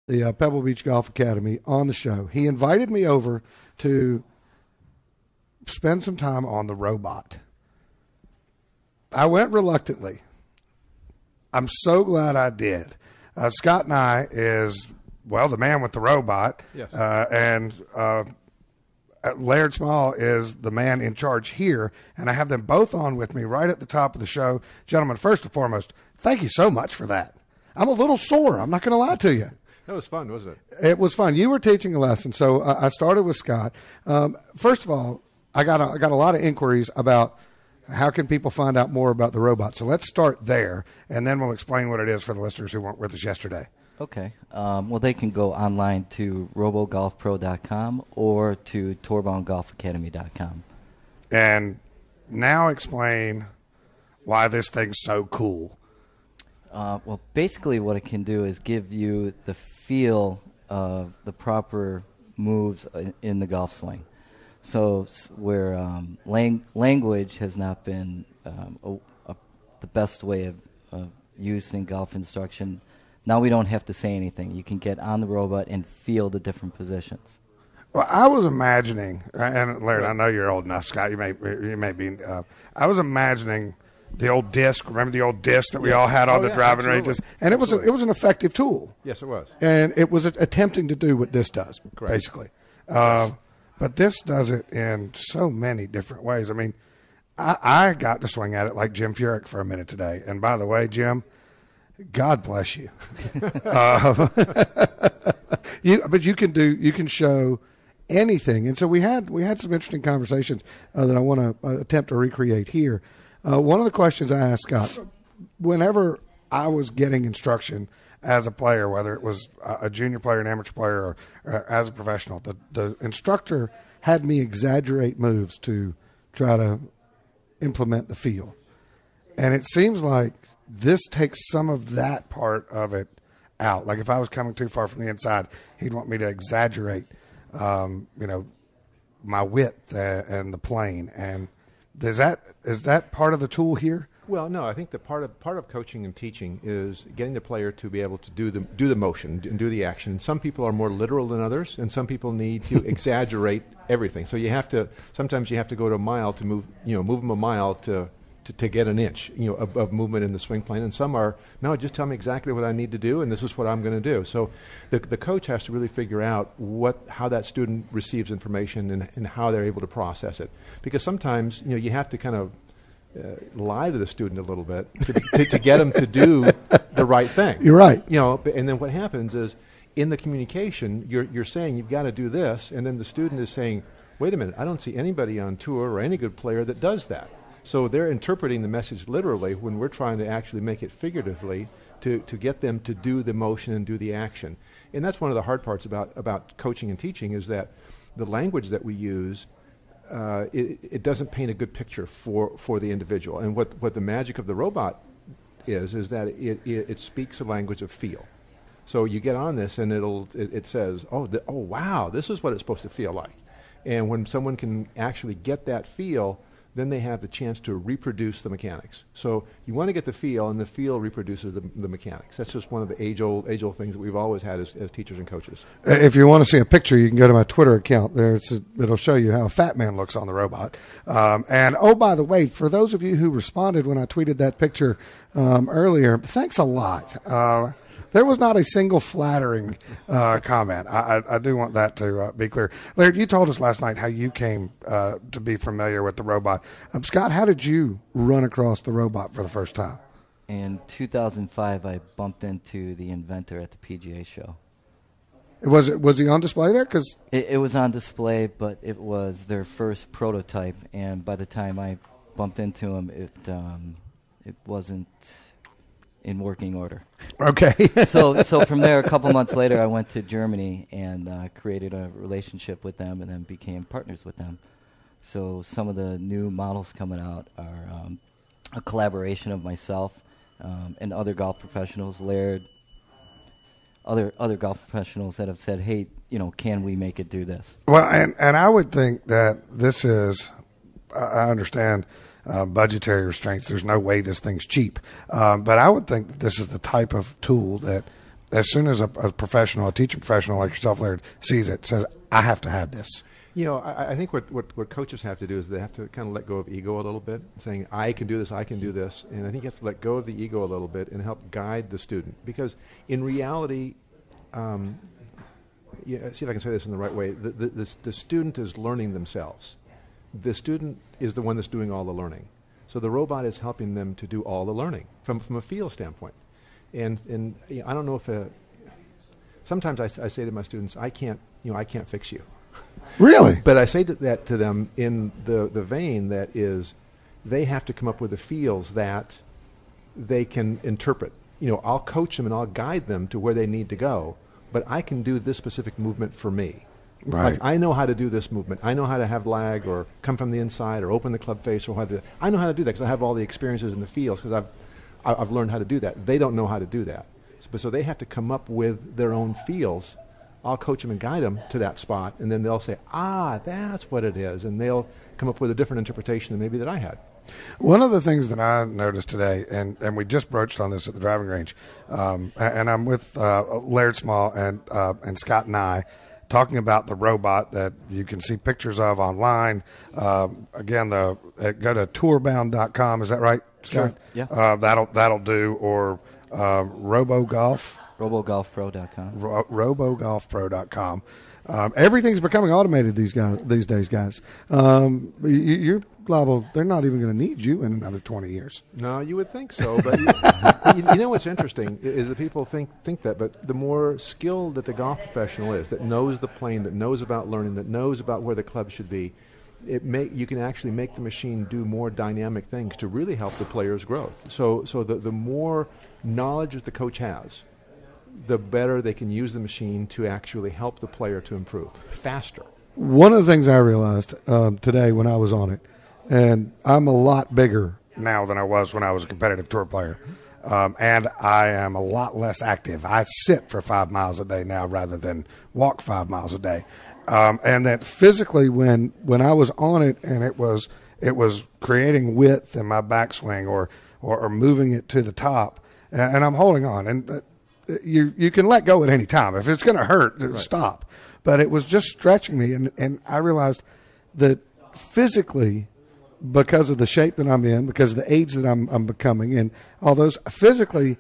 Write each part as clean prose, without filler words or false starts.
the Pebble Beach Golf Academy, on the show. He invited me over to spend some time on the robot. I went reluctantly. I'm so glad I did. Scot W.R. is, well, the man with the robot. Yes. And Laird Small is the man in charge here, and I have them both on with me right at the top of the show. Gentlemen, first and foremost, thank you so much for that. I'm a little sore. I'm not going to lie to you. That was fun, wasn't it? It was fun. You were teaching a lesson, so I started with Scott. First of all, I got a lot of inquiries about how can people find out more about the robot. So let's start there, and then we'll explain what it is for the listeners who weren't with us yesterday. Okay. Well, they can go online to RoboGolfPro.com or to TourboundGolfAcademy.com. And now explain why this thing's so cool. Well, basically what it can do is give you the feel of the proper moves in the golf swing. So where language has not been the best way of using golf instruction, now we don't have to say anything. You can get on the robot and feel the different positions. Well, I was imagining, and Laird, I know you're old enough, Scott. You may be. I was imagining the old disc. Remember the old disc that we all had on the driving ranges, and it was an effective tool. Yes, it was. And it was attempting to do what this does, basically. But this does it in so many different ways. I mean, I got to swing at it like Jim Furyk for a minute today. And by the way, Jim, God bless you. But you can show anything. And so we had some interesting conversations that I want to attempt to recreate here. One of the questions I asked Scott, whenever I was getting instruction as a player, whether it was a junior player, an amateur player, or as a professional, the instructor had me exaggerate moves to try to implement the feel. And it seems like this takes some of that part of it out. Like if I was coming too far from the inside, he'd want me to exaggerate, my width and the plane. And is that part of the tool here? Well, no, I think that part of coaching and teaching is getting the player to be able to do the motion and do the action. And some people are more literal than others, and some people need to exaggerate everything. So sometimes you have to go to a mile to move them a mile to get an inch, of movement in the swing plane. And some are, no, just tell me exactly what I need to do, and this is what I'm going to do. So the coach has to really figure out how that student receives information and how they're able to process it. Because sometimes, you have to kind of lie to the student a little bit to get them to do the right thing. You're right. And then what happens is in the communication, you're saying you've got to do this, and then the student is saying, wait a minute, I don't see anybody on tour or any good player that does that. So they're interpreting the message literally when we're trying to actually make it figuratively to get them to do the motion and do the action. And that's one of the hard parts about coaching and teaching is that the language that we use it doesn't paint a good picture for the individual. And what the magic of the robot is that it speaks a language of feel. So you get on this and it says, oh wow, this is what it's supposed to feel like. And when someone can actually get that feel, then they have the chance to reproduce the mechanics. So you want to get the feel, and the feel reproduces the mechanics. That's just one of the age-old things that we've always had as teachers and coaches. If you want to see a picture, you can go to my Twitter account. It'll show you how a fat man looks on the robot. And, by the way, for those of you who responded when I tweeted that picture earlier, thanks a lot. There was not a single flattering comment. I do want that to be clear. Laird, you told us last night how you came to be familiar with the robot. Scott, how did you run across the robot for the first time? In 2005, I bumped into the inventor at the PGA show. Was he on display there? It was on display, but it was their first prototype, and by the time I bumped into him, it wasn't in working order. Okay. So from there, a couple months later, I went to Germany and created a relationship with them and then became partners with them. So some of the new models coming out are a collaboration of myself and other golf professionals, Laird, other golf professionals that have said, hey, can we make it do this? Well, and I would think that this is, I understand, budgetary restraints. There's no way this thing's cheap. But I would think that this is the type of tool that as soon as a professional, a teaching professional like yourself, Laird, sees it, says, I have to have this? I think what coaches have to do is they have to kind of let go of ego a little bit, saying, I can do this, I can do this. And I think you have to let go of the ego a little bit and help guide the student. Because in reality, see if I can say this in the right way, the student is learning themselves. The student is the one that's doing all the learning. So the robot is helping them to do all the learning from a feel standpoint. And I don't know if sometimes I say to my students, I can't fix you. Really? But I say that to them in the vein that is, they have to come up with the feels that they can interpret. I'll coach them and I'll guide them to where they need to go, but I can do this specific movement for me. Right. Like, I know how to do this movement. I know how to have lag or come from the inside or open the club face or how to. I know how to do that because I have all the experiences and the feels because I've learned how to do that. They don't know how to do that, so they have to come up with their own feels. I'll coach them and guide them to that spot, and then they'll say, that's what it is, and they'll come up with a different interpretation than maybe that I had. One of the things that I noticed today, and we just broached on this at the driving range, and I'm with Laird Small and Scot W.R., talking about the robot that you can see pictures of online. Again, go to tourbound.com. Is that right, Scott? Sure. Yeah. That'll do, or RoboGolf. RoboGolfPro.com. RoboGolfPro.com. Everything's becoming automated these days, guys. You're liable. They're not even going to need you in another 20 years. No, you would think so, but you know what's interesting is that people think that, but the more skilled that the golf professional is, that knows the plane, that knows about learning, that knows about where the club should be, you can actually make the machine do more dynamic things to really help the player's growth. So the more knowledge that the coach has, the better they can use the machine to actually help the player to improve faster. One of the things I realized today when I was on it, and I'm a lot bigger now than I was when I was a competitive tour player, and I am a lot less active. I sit for 5 miles a day now rather than walk 5 miles a day. And that physically when I was on it and it was creating width in my backswing or moving it to the top, and I'm holding on. And you can let go at any time. If it's going to hurt, right. Stop. But it was just stretching me, and I realized that physically, because of the shape that I'm in, because of the age that I'm becoming, and all those, physically,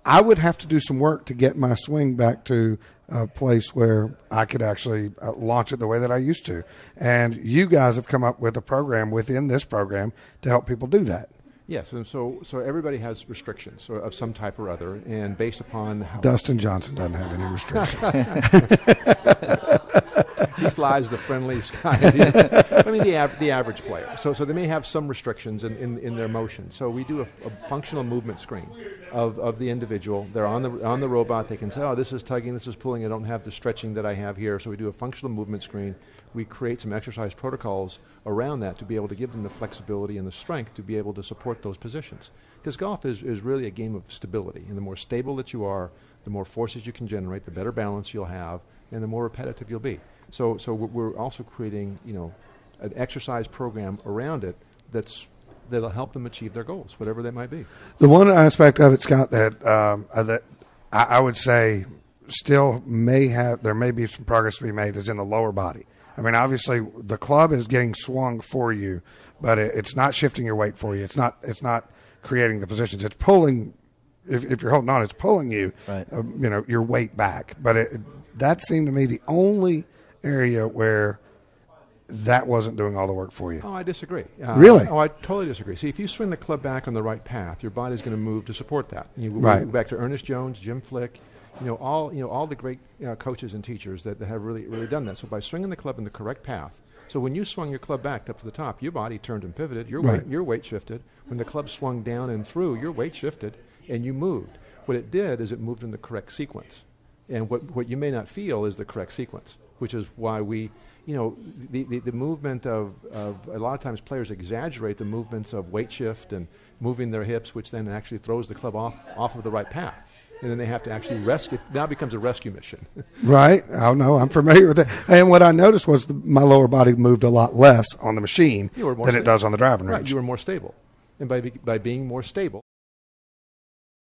I would have to do some work to get my swing back to a place where I could actually launch it the way that I used to. And you guys have come up with a program within this program to help people do that. Yes, and so everybody has restrictions of some type or other, and based upon how Dustin Johnson doesn't have any restrictions. He flies the friendly sky. I mean, the average player. So they may have some restrictions in their motion. So we do a functional movement screen of the individual. They're on the robot. They can say, this is tugging, this is pulling. I don't have the stretching that I have here. So we do a functional movement screen. We create some exercise protocols around that to be able to give them the flexibility and the strength to be able to support those positions. Because golf is really a game of stability. And the more stable that you are, the more forces you can generate, the better balance you'll have, and the more repetitive you'll be. So we're also creating, an exercise program around it that'll help them achieve their goals, whatever they might be. The one aspect of it, Scott, that I would say still there may be some progress to be made is in the lower body. I mean, obviously, the club is getting swung for you, but it's not shifting your weight for you. It's not creating the positions. It's pulling. If you're holding on, it's pulling you, right. Your weight back. But that seemed to me the only area where that wasn't doing all the work for you. Oh, I disagree. Really? I totally disagree. See, if you swing the club back on the right path, your body's going to move to support that. Right. Go back to Ernest Jones, Jim Flick, all the great coaches and teachers that have really done that. So by swinging the club in the correct path, so when you swung your club back up to the top, your body turned and pivoted. Your weight shifted. When the club swung down and through, your weight shifted, and you moved. What it did is it moved in the correct sequence. And what you may not feel is the correct sequence, which is why we, the movement of a lot of times players exaggerate the movements of weight shift and moving their hips, which then actually throws the club off of the right path. And then they have to actually rescue. Now it becomes a rescue mission. Right. Oh, no, I'm familiar with it. And what I noticed was my lower body moved a lot less on the machine than it does on the driving range. Right, you were more stable. And by being more stable,